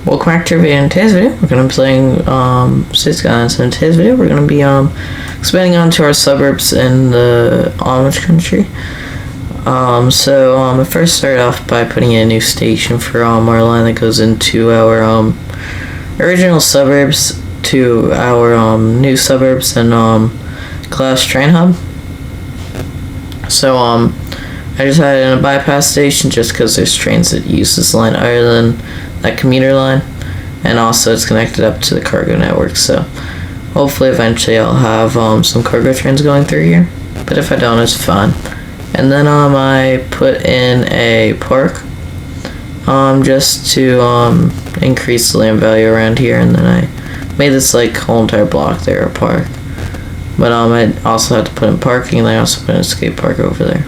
Welcome back to in today's video. We're gonna be playing skylines. In today's video, we're gonna be expanding onto our suburbs in the Amish country. I first started off by putting in a new station for our line that goes into our original suburbs to our new suburbs and class train hub. So I just had it in a bypass station just because there's trains that use this line other than that commuter line, and also it's connected up to the cargo network, so hopefully eventually I'll have some cargo trains going through here, but if I don't, it's fine. And then I put in a park just to increase the land value around here, and then I made this like whole entire block there a park. But I also had to put in parking, and I also put in a skate park over there.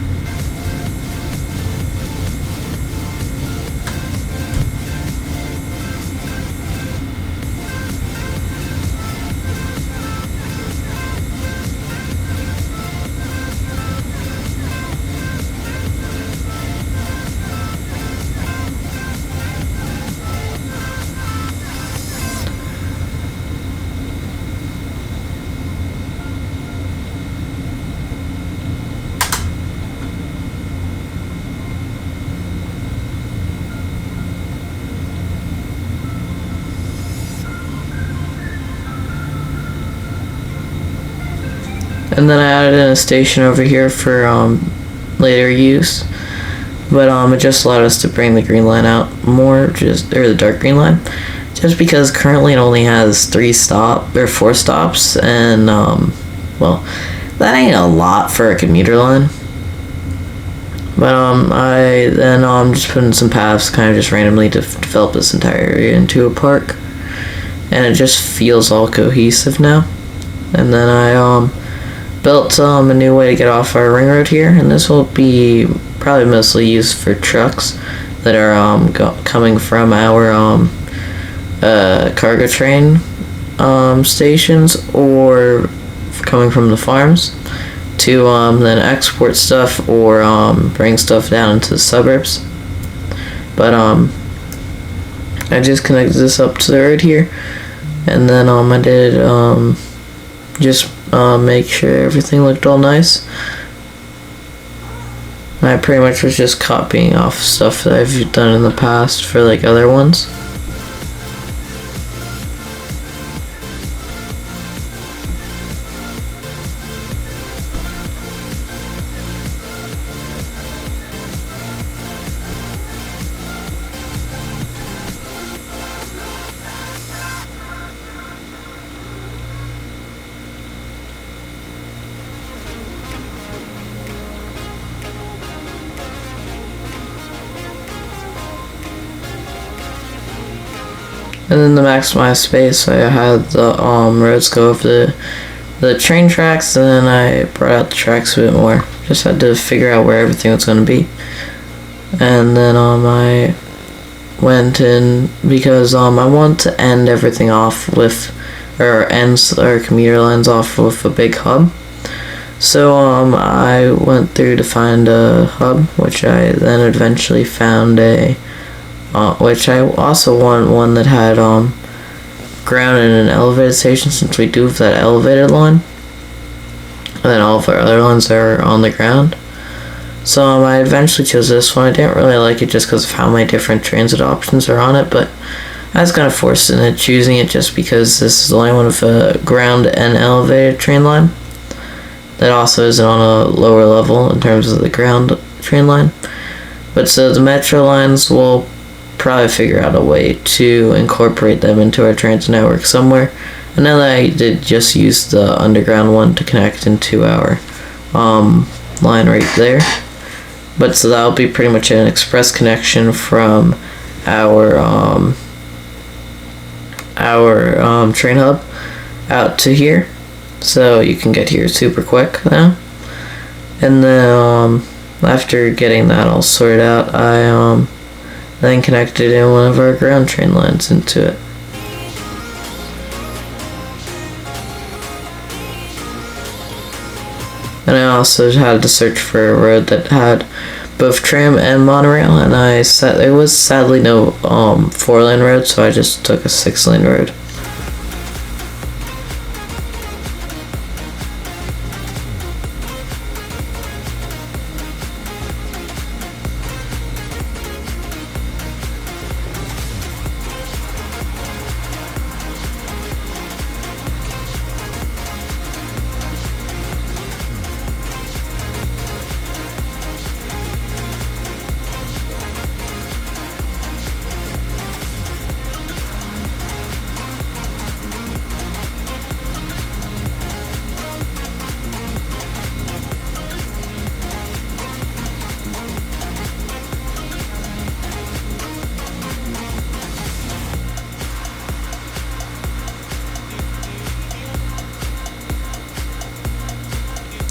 And then I added in a station over here for later use, but it just allowed us to bring the green line out more, or the dark green line, just because currently it only has 4 stops, and well, that ain't a lot for a commuter line. But I then just put in some paths, kind of just randomly to develop this entire area into a park, and it just feels all cohesive now. And then I built a new way to get off our ring road here, and this will be probably mostly used for trucks that are coming from our cargo train stations, or coming from the farms to then export stuff or bring stuff down into the suburbs. But I just connected this up to the road here, and then I did just make sure everything looked all nice. I pretty much was just copying off stuff that I've done in the past for like other ones. And then to maximize space, I had the roads go over the train tracks, and then I brought out the tracks a bit more. Just had to figure out where everything was going to be. And then I went in because I want to end everything off with, or ends our commuter lines off with a big hub. So I went through to find a hub, which I then eventually found which I also want one that had ground and an elevated station, since we do have that elevated line, and then all of our other lines are on the ground. So I eventually chose this one. I didn't really like it just because of how many different transit options are on it, but I was kind of forced into choosing it just because this is the only one with a ground and elevated train line that also isn't on a lower level in terms of the ground train line. But so the metro lines will probably figure out a way to incorporate them into our transit network somewhere. And then I did just use the underground one to connect into our line right there. But so that'll be pretty much an express connection from our train hub out to here, so you can get here super quick now. And then after getting that all sorted out, I then connected in one of our ground train lines into it. And I also had to search for a road that had both tram and monorail, and there was sadly no 4-lane road, so I just took a 6-lane road.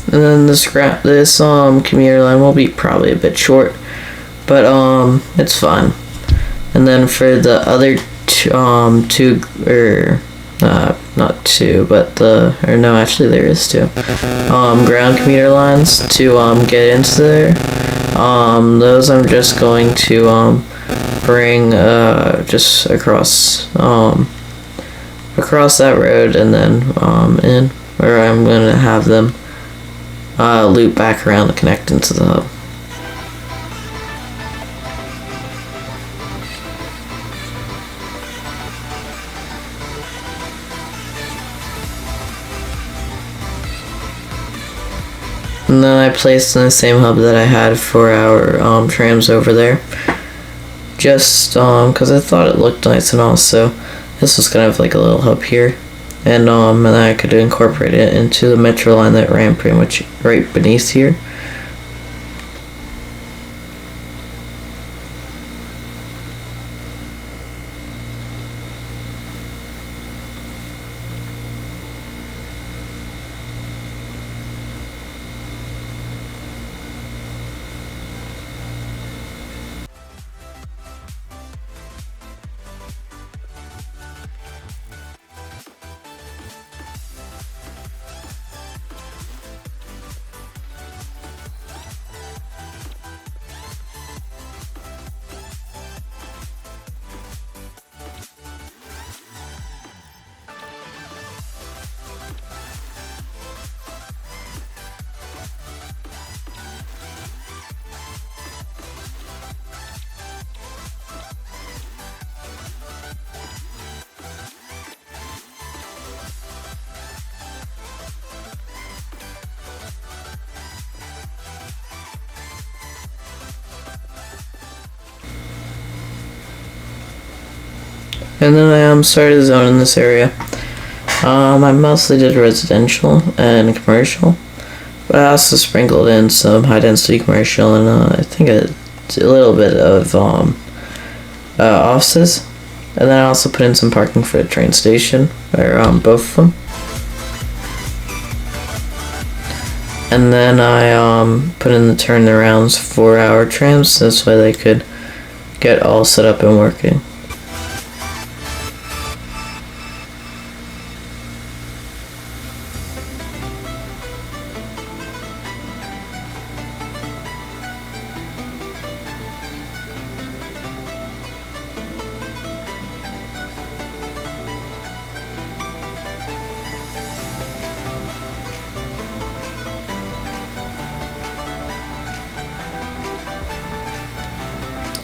And then this commuter line will be probably a bit short, but it's fine. And then for the other not two, but actually there is two ground commuter lines to get into there. Those I'm just going to bring just across that road, and then in, or I'm gonna have them loop back around to connect into the hub. And then I placed in the same hub that I had for our trams over there, just because I thought it looked nice, and also this was kind of like a little hub here. And then I could incorporate it into the metro line that ran pretty much right beneath here. And then I started zoning this area. I mostly did residential and commercial, but I also sprinkled in some high density commercial and I think a little bit of offices. And then I also put in some parking for the train station, or both of them. And then I put in the turnarounds for our trams, so this way they could get all set up and working.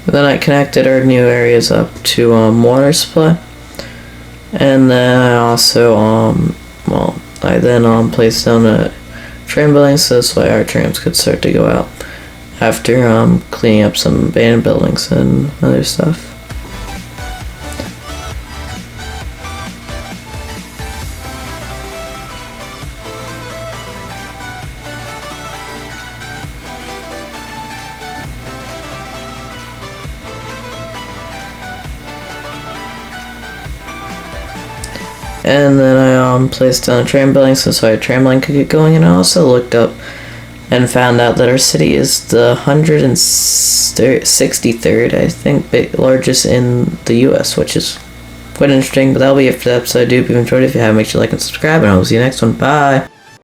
Then I connected our new areas up to water supply, and then I also I placed down a tram building, so this way our trams could start to go out after cleaning up some abandoned buildings and other stuff. And then I placed down a tram building so a tram line could get going, and I also looked up and found out that our city is the 163rd, I think, largest in the US, which is quite interesting. But that'll be it for the episode. I do hope you enjoyed it. If you have, make sure to like and subscribe, and I'll see you next one. Bye!